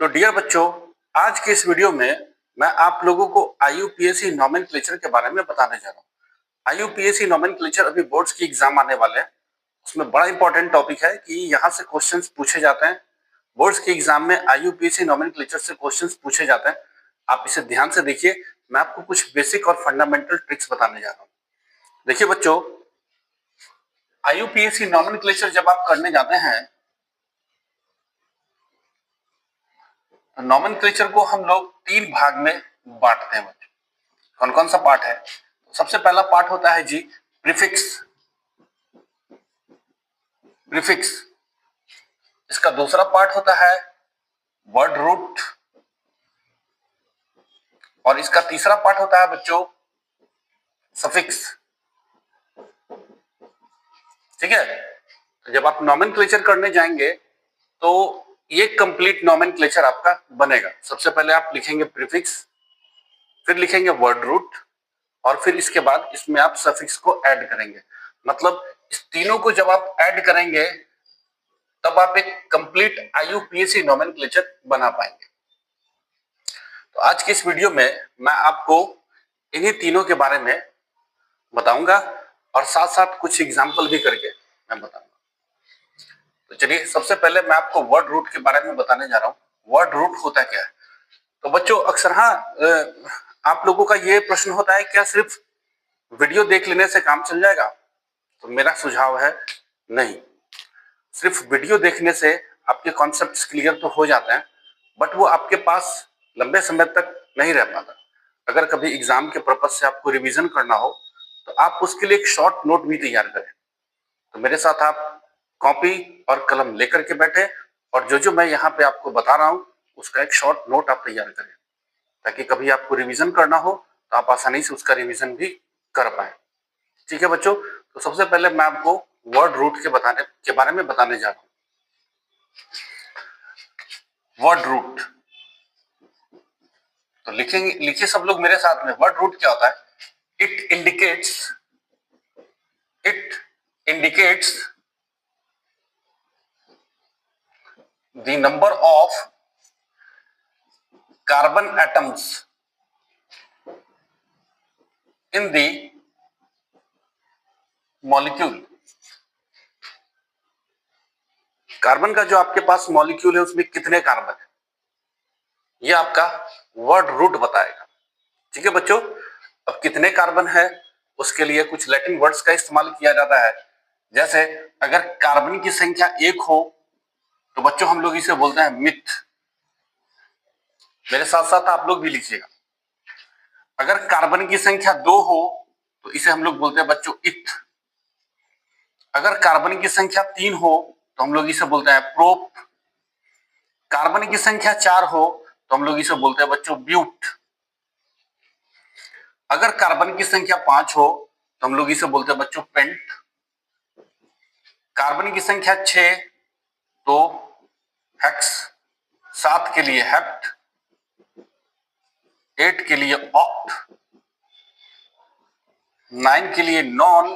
तो डियर बच्चों, आज के इस वीडियो में मैं आप लोगों को आईयूपीएसी नोमेनक्लेचर के बारे में बताने जा रहा हूँ। आईयूपीएसी नोमेनक्लेचर अभी बोर्ड्स की एग्जाम आने वाले हैं, उसमें बड़ा इंपॉर्टेंट टॉपिक है कि यहाँ से क्वेश्चंस पूछे जाते हैं। बोर्ड्स की एग्जाम में आईयूपीएसी नोमेनक्लेचर से क्वेश्चंस पूछे जाते हैं। आप इसे ध्यान से देखिए, मैं आपको कुछ बेसिक और फंडामेंटल ट्रिक्स बताने जा रहा हूँ। देखिए बच्चों, आईयूपीएसी नोमेनक्लेचर जब आप करने जाते हैं, नोमेनक्लेचर को हम लोग 3 भाग में बांटते हैं बच्चों। कौन कौन सा पार्ट है? सबसे पहला पार्ट होता है जी प्रीफिक्स। इसका दूसरा पार्ट होता है वर्ड रूट, और इसका तीसरा पार्ट होता है बच्चों सफिक्स। ठीक है, तो जब आप नोमेनक्लेचर करने जाएंगे तो ये कंप्लीट नोमेनक्लेचर आपका बनेगा। सबसे पहले आप लिखेंगे प्रीफिक्स, फिर लिखेंगे वर्ड रूट, और फिर इसके बाद इसमें आप सफिक्स को ऐड करेंगे। मतलब इस तीनों को जब आप ऐड करेंगे तब आप एक कंप्लीट आईयूपीएसी नोमेनक्लेचर बना पाएंगे। तो आज के इस वीडियो में मैं आपको इन्हीं तीनों के बारे में बताऊंगा और साथ साथ कुछ एग्जाम्पल भी करके मैं बताऊंगा। तो चलिए, सबसे पहले मैं आपको वर्ड रूट के बारे में बताने जा रहा हूँ। वर्ड रूट होता क्या है? तो बच्चों अक्सर आप लोगों का ये प्रश्न होता है, क्या सिर्फ वीडियो देख लेने से काम चल जाएगा? तो मेरा सुझाव है नहीं। सिर्फ वीडियो देखने से आपके कॉन्सेप्ट्स क्लियर तो हो जाते हैं, बट वो आपके पास लंबे समय तक नहीं रह पाता। अगर कभी एग्जाम के पर्पज से आपको रिवीजन करना हो तो आप उसके लिए एक शॉर्ट नोट भी तैयार करें। तो मेरे साथ आप कॉपी और कलम लेकर के बैठे और जो जो मैं यहाँ पे आपको बता रहा हूँ उसका एक शॉर्ट नोट आप तैयार करें, ताकि कभी आपको रिवीजन करना हो तो आप आसानी से उसका रिवीजन भी कर पाए। ठीक है बच्चों, तो सबसे पहले मैं आपको वर्ड रूट के बारे में बताने जा रहा हूँ। वर्ड रूट तो लिखिए सब लोग मेरे साथ में। वर्ड रूट क्या होता है? It indicates the number of carbon atoms in the molecule. Carbon का जो आपके पास मॉलिक्यूल है उसमें कितने कार्बन है, ये आपका वर्ड रूट बताएगा। ठीक है बच्चों, अब कितने कार्बन है उसके लिए कुछ लैटिन वर्ड्स का इस्तेमाल किया जाता है। जैसे अगर कार्बन की संख्या 1 हो तो बच्चों हम लोग इसे बोलते हैं मिथ। मेरे साथ साथ आप लोग भी लिखिएगा। अगर कार्बन की संख्या 2 हो तो इसे हम लोग बोलते हैं बच्चों इथ। अगर कार्बन की संख्या 3 हो तो हम लोग इसे बोलते हैं प्रोप। कार्बन की संख्या 4 हो तो हम लोग इसे बोलते हैं बच्चों ब्यूट। अगर कार्बन की संख्या 5 हो तो हम लोग इसे बोलते हैं बच्चों पेंट। कार्बन की संख्या 6 तो हेक्स, 7 के लिए हेप्ट, 8 के लिए ऑक्ट, 9 के लिए नॉन,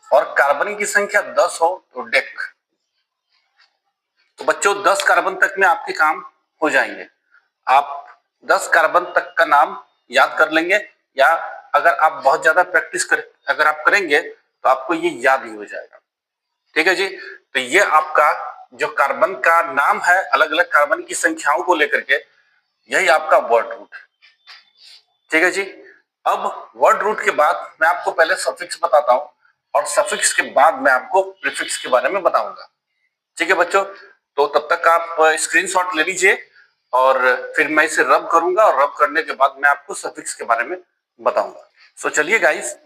और कार्बन की संख्या 10 हो तो डेक। तो बच्चों 10 कार्बन तक में आपके काम हो जाएंगे। आप 10 कार्बन तक का नाम याद कर लेंगे, या अगर आप बहुत ज्यादा प्रैक्टिस अगर आप करेंगे तो आपको ये याद ही हो जाएगा। ठीक है जी, तो ये आपका जो कार्बन का नाम है, अलग अलग कार्बन की संख्याओं को लेकर के, यही आपका वर्ड रूट है। ठीक है जी, अब वर्ड रूट के बाद मैं आपको पहले सफिक्स बताता हूं, और सफिक्स के बाद मैं आपको प्रीफिक्स के बारे में बताऊंगा। ठीक है बच्चों, तो तब तक आप स्क्रीनशॉट ले लीजिए और फिर मैं इसे रब करूंगा, और रब करने के बाद मैं आपको सफिक्स के बारे में बताऊंगा। सो चलिए गाइस,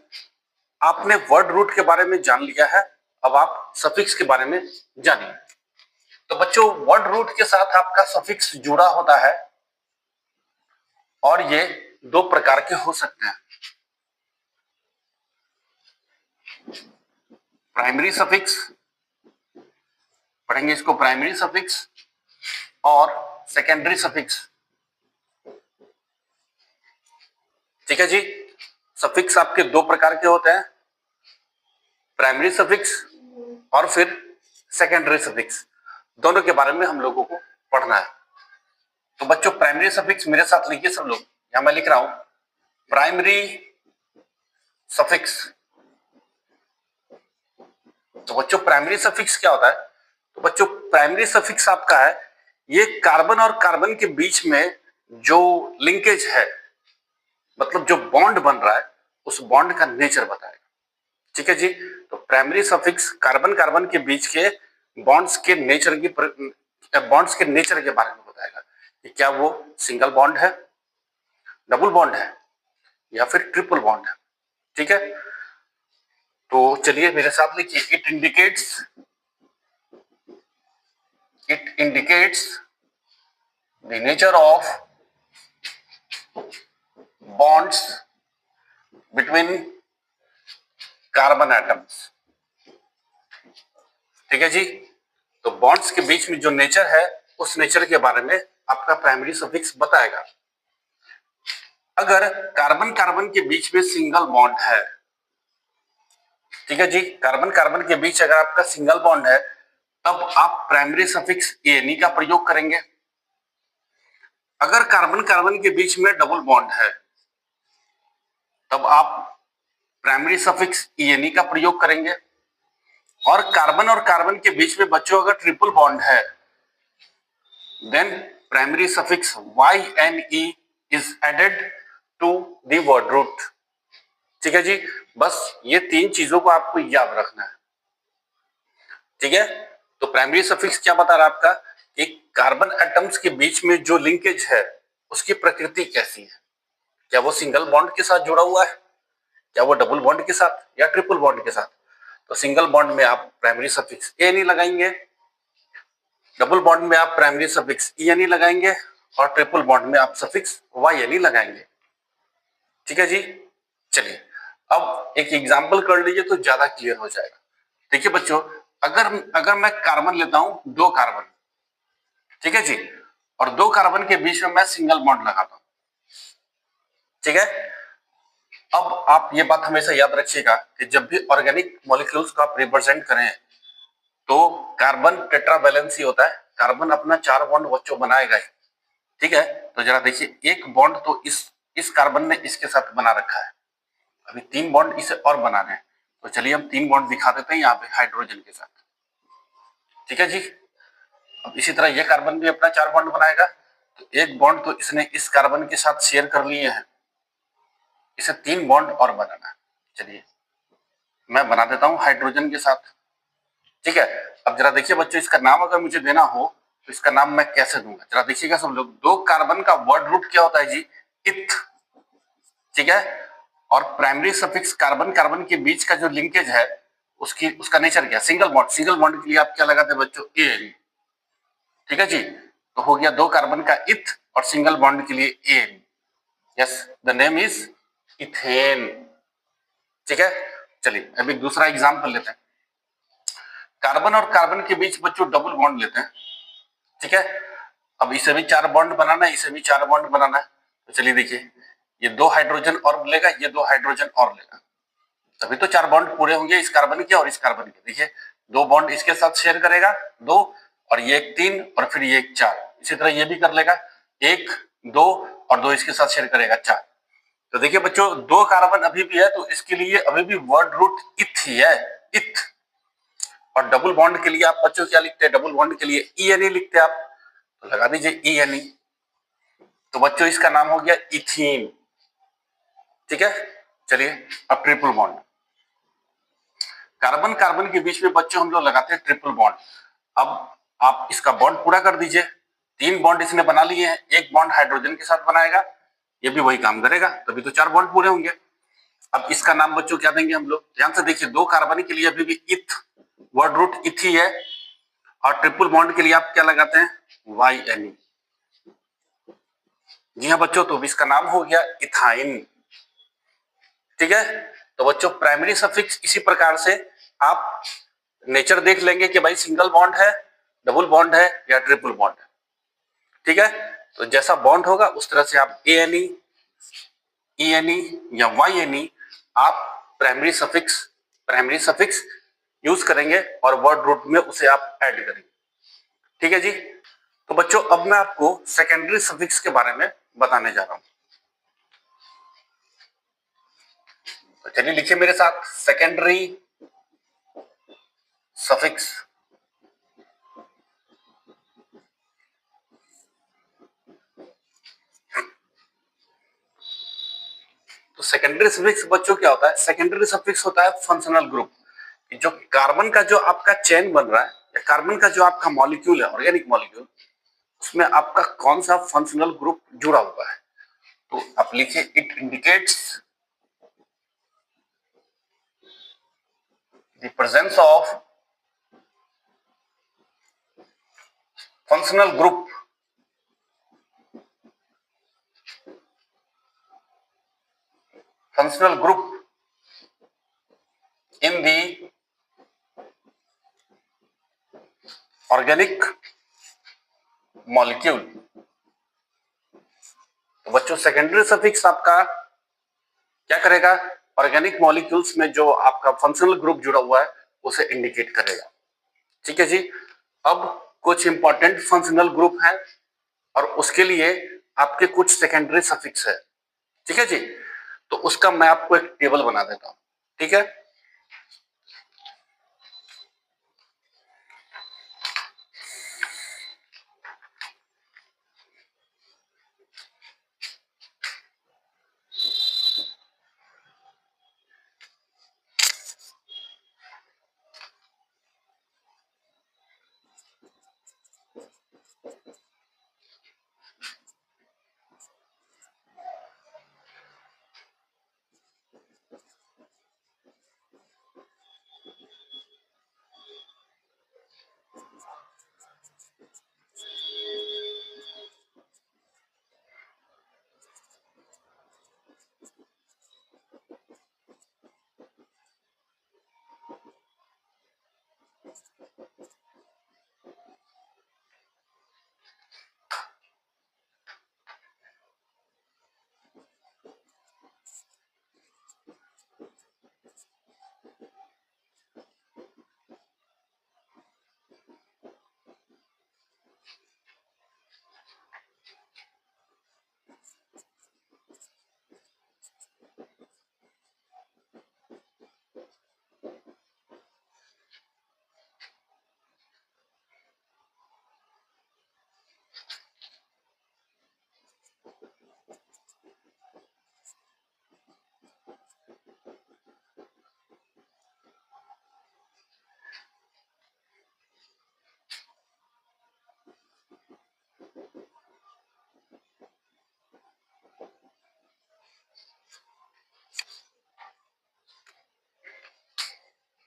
आपने वर्ड रूट के बारे में जान लिया है, अब आप सफिक्स के बारे में जानिए। तो बच्चों वर्ड रूट के साथ आपका सफिक्स जुड़ा होता है, और ये 2 प्रकार के हो सकते हैं। प्राइमरी सफिक्स पढ़ेंगे इसको, प्राइमरी सफिक्स, और सेकेंडरी सफिक्स। ठीक है जी, सफिक्स आपके 2 प्रकार के होते हैं, प्राइमरी सफिक्स और फिर सेकेंडरी सफिक्स। दोनों के बारे में हम लोगों को पढ़ना है। तो बच्चों प्राइमरी सफिक्स मेरे साथ लिखिए सब लोग, यहां मैं लिख रहा हूं प्राइमरी सफिक्स। तो बच्चों प्राइमरी सफिक्स क्या होता है? तो बच्चों प्राइमरी सफिक्स आपका है ये कार्बन और कार्बन के बीच में जो लिंकेज है, मतलब जो बॉन्ड बन रहा है उस बॉन्ड का नेचर बताएगा। ठीक है जी। तो प्राइमरी सफिक्स कार्बन कार्बन के बीच के बॉन्ड्स के नेचर के बारे में बताएगा कि क्या वो सिंगल बॉन्ड है, डबल बॉन्ड है या फिर ट्रिपल बॉन्ड है। ठीक है, तो चलिए मेरे साथ लिखिए, it indicates the nature of bonds between carbon atoms. ठीक है जी। तो बॉन्ड्स के बीच में जो नेचर है उस नेचर के बारे में आपका प्राइमरी सफिक्स बताएगा। अगर कार्बन कार्बन के बीच में सिंगल बॉन्ड है, ठीक है जी, कार्बन कार्बन के बीच अगर आपका सिंगल बॉन्ड है तब आप प्राइमरी सफिक्स एनी का प्रयोग करेंगे। अगर कार्बन कार्बन के बीच में डबल बॉन्ड है तब आप प्राइमरी सफिक्स एनी का प्रयोग करेंगे। और कार्बन के बीच में बच्चों अगर ट्रिपल बॉन्ड है then primary suffix YNE is added to the word root. ठीक है जी, बस ये तीन चीजों को आपको याद रखना है। ठीक है, तो प्राइमरी सफिक्स क्या बता रहा है आपका कि कार्बन एटम्स के बीच में जो लिंकेज है उसकी प्रकृति कैसी है, क्या वो सिंगल बॉन्ड के साथ जुड़ा हुआ है, क्या वो डबल बॉन्ड के साथ या ट्रिपल बॉन्ड के साथ। तो सिंगल बॉन्ड में आप प्राइमरी सफिक्स एनी लगाएंगे, डबल बॉन्ड में आप प्राइमरी सफिक्स ENE लगाएंगे और ट्रिपल बॉन्ड में आप सफिक्स YNE लगाएंगे। ठीक है जी। चलिए अब एक एग्जांपल कर लीजिए तो ज्यादा क्लियर हो जाएगा। देखिए बच्चों, अगर मैं कार्बन लेता हूं, 2 कार्बन, ठीक है जी, और 2 कार्बन के बीच में मैं सिंगल बॉन्ड लगाता हूं। ठीक है, अब आप ये बात हमेशा याद रखिएगा कि जब भी ऑर्गेनिक मॉलिक्यूल्स को आप रिप्रेजेंट करें तो कार्बन टेट्रावैलेंसी होता है, कार्बन अपना 4 बॉन्ड बच्चों बनाएगा ही। ठीक है, तो जरा देखिए, एक बॉन्ड तो इस कार्बन ने इसके साथ बना रखा है, अभी 3 बॉन्ड इसे और बनाने हैं। तो चलिए हम 3 बॉन्ड दिखा देते हैं यहाँ पे हाइड्रोजन के साथ। ठीक है जी, अब इसी तरह ये कार्बन भी अपना 4 बॉन्ड बनाएगा, तो एक बॉन्ड तो इसने इस कार्बन के साथ शेयर कर लिए हैं, इसे 3 बॉन्ड और बनाना है। चलिए मैं बना देता हूं हाइड्रोजन के साथ। ठीक है, अब जरा देखिए बच्चों, इसका नाम अगर मुझे देना हो तो इसका नाम मैं कैसे दूंगा, जरा देखिएगा सब लोग। 2 कार्बन का वर्ड रूट क्या होता है जी? इथ। ठीक है, और प्राइमरी सफिक्स कार्बन कार्बन के बीच का जो लिंकेज है उसका नेचर क्या? Single bond. सिंगल बॉन्ड के लिए आप क्या लगाते हैं बच्चों? AN। ठीक है जी, तो हो गया 2 कार्बन का इथ और सिंगल बॉन्ड के लिए AN। Yes, the name is ethane. ठीक है, चलिए अब एक दूसरा एग्जांपल लेते हैं। कार्बन और कार्बन के बीच बच्चों डबल बॉन्ड लेते हैं। ठीक है, अब इसे भी 4 बॉन्ड बनाना है, इसे भी 4 बॉन्ड बनाना है। तो चलिए देखिए, ये 2 हाइड्रोजन और लेगा, ये 2 हाइड्रोजन और लेगा, तभी तो 4 बॉन्ड पूरे होंगे इस कार्बन के और इस कार्बन के। देखिए 2 बॉन्ड इसके साथ शेयर करेगा 2, और ये 3 और फिर ये 4। इसी तरह ये भी कर लेगा 1 2 और 2 इसके साथ शेयर करेगा 4। तो देखिए बच्चों, 2 कार्बन अभी भी है तो इसके लिए अभी भी वर्ड रूट इथ ही है, इथ। और डबल बॉन्ड के लिए आप बच्चों क्या लिखते हैं? डबल बॉन्ड के लिए ENE लिखते हैं आप, तो लगा दीजिए ENE। तो बच्चों इसका नाम हो गया इथीन। ठीक है, चलिए अब ट्रिपल बॉन्ड। कार्बन कार्बन के बीच में बच्चों हम लोग लगाते हैं ट्रिपल बॉन्ड। अब आप इसका बॉन्ड पूरा कर दीजिए, 3 बॉन्ड इसने बना लिए हैं, एक बॉन्ड हाइड्रोजन के साथ बनाएगा, ये भी वही काम करेगा, तभी तो 4 बॉन्ड पूरे होंगे। अब इसका नाम बच्चों क्या देंगे हम लोग? ध्यान से देखिए, 2 कार्बन के लिए अभी भी इथ, वर्ड रूट इथ ही है, और ट्रिपल बॉन्ड के लिए आप क्या लगाते हैं? YNE। जी हाँ बच्चों, तो इसका नाम हो गया इथाइन। ठीक है, तो बच्चों प्राइमरी सफिक्स इसी प्रकार से आप नेचर देख लेंगे कि भाई सिंगल बॉन्ड है, डबल बॉन्ड है या ट्रिपल बॉन्ड है। ठीक है, तो जैसा बॉन्ड होगा उस तरह से आप ANE, ENE या YNE आप प्राइमरी सफिक्स यूज करेंगे और वर्ड रूट में उसे आप ऐड करेंगे। ठीक है जी, तो बच्चों अब मैं आपको सेकेंडरी सफिक्स के बारे में बताने जा रहा हूं। तो चलिए लिखिए मेरे साथ, सेकेंडरी सफिक्स। तो सेकेंडरी सफिक्स बच्चों क्या होता है? सेकेंडरी सफिक्स होता है फंक्शनल ग्रुप। जो कार्बन का जो आपका चेन बन रहा है या कार्बन का जो आपका मॉलिक्यूल है, ऑर्गेनिक मॉलिक्यूल, उसमें आपका कौन सा फंक्शनल ग्रुप जुड़ा हुआ है। तो आप लिखिए, it indicates the presence of functional group in the organic molecule। तो बच्चों सेकेंडरी सफिक्स आपका क्या करेगा? ऑर्गेनिक मॉलिक्यूल्स में जो आपका फंक्शनल ग्रुप जुड़ा हुआ है उसे इंडिकेट करेगा। ठीक है जी। अब कुछ इंपॉर्टेंट फंक्शनल ग्रुप है और उसके लिए आपके कुछ सेकेंडरी सफिक्स है। ठीक है जी। तो उसका मैं आपको एक टेबल बना देता हूं। ठीक है।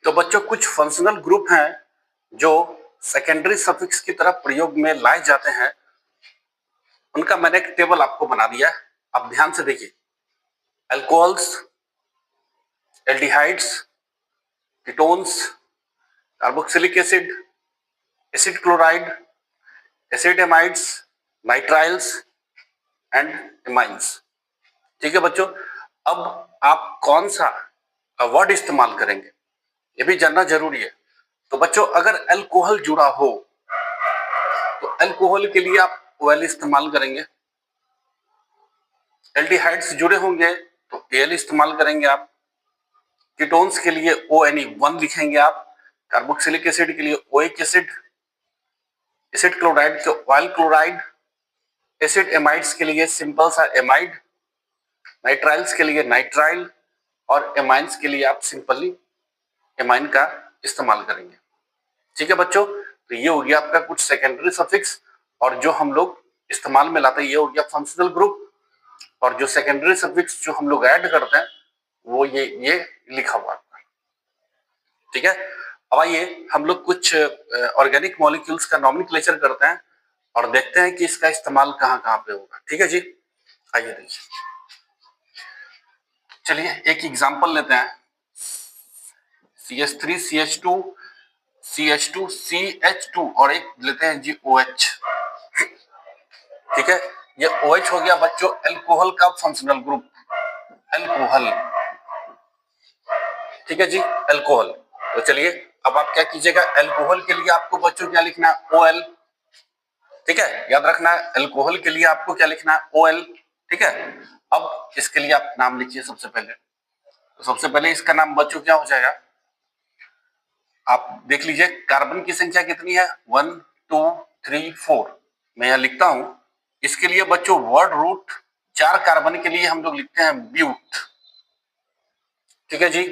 तो बच्चों कुछ फंक्शनल ग्रुप हैं जो सेकेंडरी सफिक्स की तरह प्रयोग में लाए जाते हैं। उनका मैंने एक टेबल आपको बना दिया है, आप ध्यान से देखिए। Alcohols, aldehydes, ketones, carboxylic acid, acid chloride, acid amides, nitriles and amines. ठीक है बच्चों। अब आप कौन सा वर्ड इस्तेमाल करेंगे ये भी जानना जरूरी है। तो बच्चों अगर अल्कोहल जुड़ा हो तो अल्कोहल के लिए आप OL इस्तेमाल करेंगे। एल्डिहाइड्स जुड़े होंगे तो AL इस्तेमाल करेंगे आप। कीटोन्स के लिए ONE1 लिखेंगे आप। कार्बोक्सिलिक एसिड के लिए OH एसिड, एसिड क्लोराइड के ऑयल क्लोराइड, एसिड एमाइड्स के लिए सिंपल सा एमाइड, नाइट्राइल्स के लिए नाइट्राइल और एमाइंस के लिए आप सिंपली एमाइन का इस्तेमाल करेंगे। ठीक है बच्चों। तो ये हो गया आपका कुछ सेकेंडरी सफिक्स और जो हम लोग इस्तेमाल में लाते हैं ये हो गया फंक्शनल ग्रुप। और जो सेकेंडरी सफिक्स जो हम लोग ऐड करते हैं वो ये लिखा हुआ आपका। ठीक है। अब आइए हम लोग कुछ ऑर्गेनिक मॉलिक्यूल्स का नॉमेनक्लेचर करते हैं और देखते हैं कि इसका इस्तेमाल कहाँ कहाँ पे होगा। ठीक है जी। आइए देखिए, चलिए एक एग्जांपल लेते हैं। CH3 CH2 CH2 CH2 और एक लेते हैं जी OH। ठीक है। ये OH हो गया बच्चों अल्कोहल का फंक्शनल ग्रुप, अल्कोहल। ठीक है जी, अल्कोहल। तो चलिए अब आप क्या कीजिएगा, अल्कोहल के लिए आपको बच्चों क्या लिखना है? OL। ठीक है, याद रखना है अल्कोहल के लिए आपको क्या लिखना है, OL। ठीक है, अब इसके लिए आप नाम लिखिए सबसे पहले। तो सबसे पहले इसका नाम बच्चों क्या हो जाएगा, आप देख लीजिए कार्बन की संख्या कितनी है, 1 2 3 4। मैं यहां लिखता हूं, इसके लिए बच्चों वर्ड रूट 4 कार्बन के लिए हम लोग लिखते हैं ब्यूट। ठीक है जी।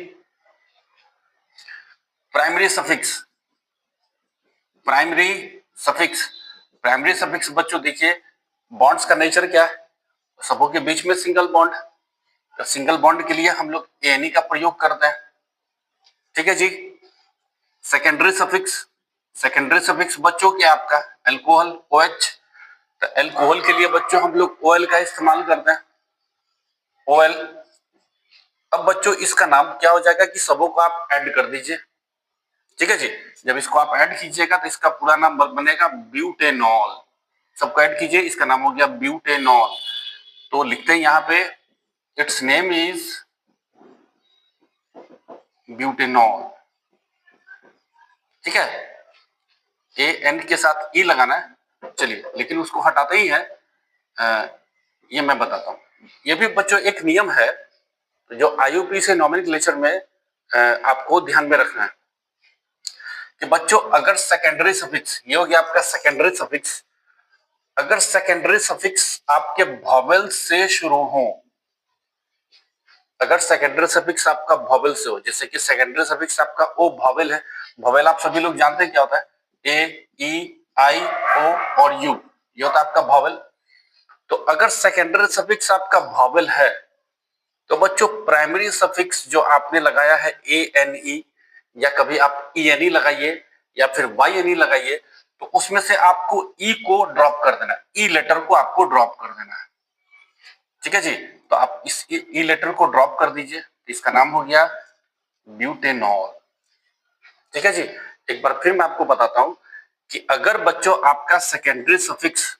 Primary suffix, primary suffix, primary suffix बच्चों देखिए बॉन्ड्स का नेचर क्या है, सबों के बीच में सिंगल बॉन्ड, तो सिंगल बॉन्ड के लिए हम लोग एनी का प्रयोग करते हैं। ठीक है जी। सेकेंडरी सफिक्स, सेकेंडरी सफिक्स बच्चों क्या आपका अल्कोहल OH, तो अल्कोहल के लिए बच्चों हम लोग OL का इस्तेमाल करते हैं, OL। अब बच्चों इसका नाम क्या हो जाएगा कि सबों को आप ऐड कर दीजिए। ठीक है जी, जब इसको आप ऐड कीजिएगा तो इसका पूरा नाम बनेगा ब्यूटेनॉल। सबको ऐड कीजिए, इसका नाम हो गया ब्यूटेनॉल। तो लिखते हैं यहाँ पे इट्स नेम इज ब्यूटेनॉल। ठीक है, AN के साथ E लगाना है, चलिए लेकिन उसको हटाते ही है, ये मैं बताता हूँ। ये भी बच्चों एक नियम है जो IUP से नॉमेनक्लेचर में आपको ध्यान में रखना है कि बच्चों अगर सेकेंडरी सफिक्स, ये हो गया आपका सेकेंडरी सफिक्स, अगर सेकेंडरी सफिक्स आपके वॉवेल से शुरू हो, अगर सेकेंडरी सफिक्स आपका वॉवेल से हो, जैसे कि सेकेंडरी सफिक्स आपका O वॉवेल है, वॉवेल आप सभी लोग जानते हैं क्या होता है, A E I O और U, ये होता है आपका वॉवेल। तो अगर सेकेंडरी सफिक्स आपका वॉवेल है तो बच्चों प्राइमरी सफिक्स जो आपने लगाया है ANE, या कभी आप ENE लगाइए या फिर YNE लगाइए, तो उसमें से आपको E को ड्रॉप कर देना है, E लेटर को आपको ड्रॉप कर देना है। ठीक है जी, तो आप इस E लेटर को ड्रॉप कर दीजिए, इसका नाम हो गया ब्यूटेनॉल। ठीक है जी, एक बार फिर मैं आपको बताता हूं कि अगर बच्चों आपका सेकेंडरी सफिक्स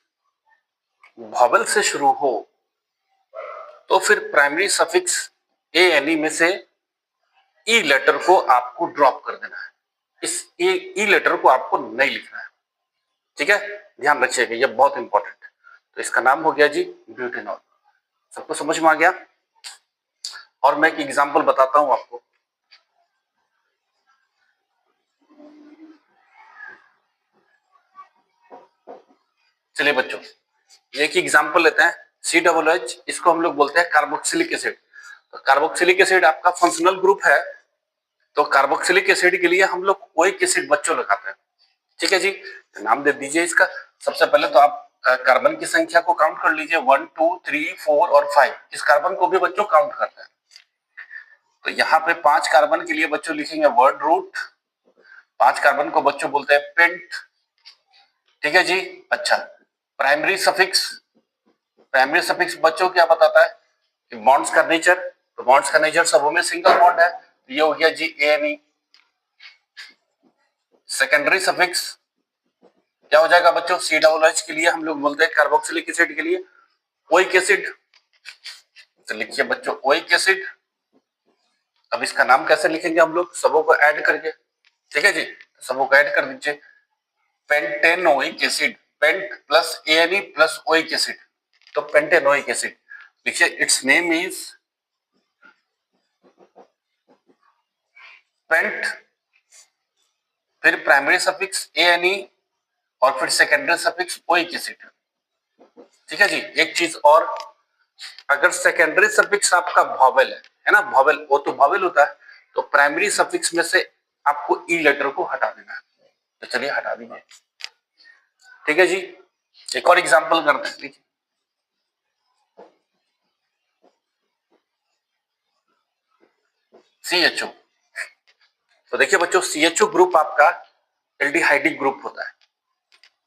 वॉवेल से शुरू हो तो फिर प्राइमरी सफिक्स ANE में से E लेटर को आपको ड्रॉप कर देना है, इस E लेटर को आपको नहीं लिखना है। ठीक है, ध्यान रखिएगा, ये बहुत इंपॉर्टेंट है। तो इसका नाम हो गया जी ब्यूटेनॉल। सबको समझ में आ गया? और मैं एक एग्जांपल बताता हूं आपको। चलिए बच्चों, एक एग्जांपल लेते हैं, COOH, इसको हम लोग बोलते हैं कार्बोक्सिलिक एसिड। तो कार्बोक्सिलिक एसिड आपका फंक्शनल ग्रुप है, तो कार्बोक्सिलिक एसिड के लिए हम लोग ओइक एसिड बच्चों लगाते हैं। ठीक है जी, तो नाम दे दीजिए इसका। सबसे पहले तो आप कार्बन की संख्या को काउंट कर लीजिए, 1 2 3 4 और 5, इस कार्बन को भी बच्चों काउंट करते हैं। तो यहाँ पे 5 कार्बन के लिए बच्चों लिखेंगे वर्ड रूट, 5 कार्बन को बच्चों बोलते हैं पेंट। ठीक है जी। अच्छा, प्राइमरी सफिक्स, प्राइमरी सफिक्स बच्चों क्या बताता है कि बॉन्ड्स का नेचर, तो बॉन्ड्स का नेचर सबों में सिंगल बॉन्ड है, तो ये हो गया जी ANE। सेकेंडरी सफिक्स क्या हो जाएगा बच्चों, COOH के लिए हम लोग बोलते हैं कार्बोक्सिलिक एसिड के लिए ओइक एसिड, तो लिखिए बच्चों ओइक एसिड। अब इसका नाम कैसे लिखेंगे हम लोग, सबों को ऐड करके। ठीक है जी, सबों को ऐड कर दीजिए, pentanoic acid, pent plus ANE plus oic acid, तो पेंटेनोइक एसिड लिखिए, इट्स नेम इज पेंट, फिर प्राइमरी सफिक्स ANE और फिर सेकेंडरी सफिक्स ओइक एसिड। ठीक है जी, एक चीज और, अगर सेकेंडरी सफिक्स आपका वॉवेल है ना, वॉवेल वो तो वॉवेल होता है, तो प्राइमरी सफिक्स में से आपको E लेटर को हटा देना है, तो चलिए हटा दीजिए। ठीक है जी, एक और एग्जांपल करते हैं, देखिए CHO। तो देखिए बच्चों CHO ग्रुप आपका एल्डिहाइडिक ग्रुप होता है।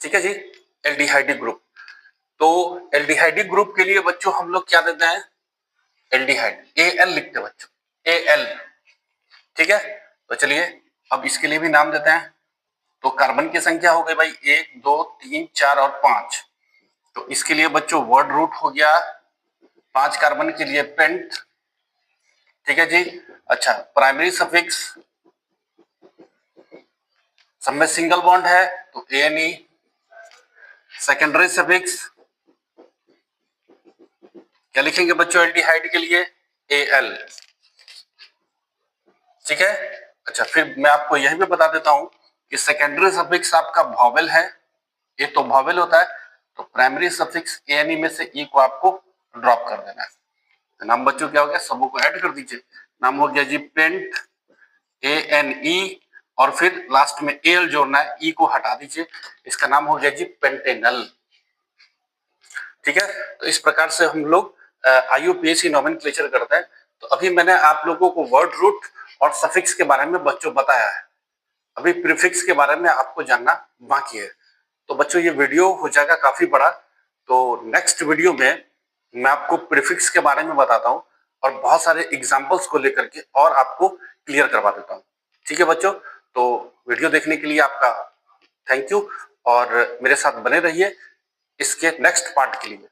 ठीक है जी, एल्डिहाइडिक ग्रुप। तो एल्डिहाइडिक ग्रुप के लिए बच्चों हम लोग क्या देते हैं, एल्डिहाइड AL लिखते हैं बच्चों, AL। ठीक है, तो चलिए अब इसके लिए भी नाम देते हैं। तो कार्बन की संख्या हो गई भाई 1 2 3 4 और 5, तो इसके लिए बच्चों वर्ड रूट हो गया 5 कार्बन के लिए पेंट। ठीक है जी। अच्छा, प्राइमरी सफिक्स, सब में सिंगल बॉन्ड है तो ANE, सेकेंडरी सफिक्स क्या लिखेंगे बच्चों एल्डिहाइड के लिए? AL। ठीक है। अच्छा, फिर मैं आपको यही भी बता देता हूं कि सेकेंडरी सफिक्स आपका वॉवेल है, ये तो वॉवेल होता है, तो प्राइमरी सफिक्स ANE में से E को आपको ड्रॉप कर देना है। तो नाम बच्चों क्या हो गया, सबों को ऐड कर दीजिए। नाम हो गया जी पेंट, ANE, और फिर लास्ट में AL जोड़ना है, E को हटा दीजिए, इसका नाम हो गया जी पेंटेनल। ठीक है। तो इस प्रकार से हम लोग IUPAC नोमेनक्लेचर करते हैं। तो अभी मैंने आप लोगों को वर्ड रूट और सफिक्स के बारे में बच्चों बताया है, अभी प्रीफिक्स के बारे में आपको जानना बाकी है। तो बच्चों ये वीडियो हो जाएगा काफी बड़ा, तो नेक्स्ट वीडियो में मैं आपको प्रीफिक्स के बारे में बताता हूँ और बहुत सारे एग्जाम्पल्स को लेकर के और आपको क्लियर करवा देता हूँ। ठीक है बच्चों, तो वीडियो देखने के लिए आपका थैंक यू और मेरे साथ बने रहिए इसके नेक्स्ट पार्ट के लिए।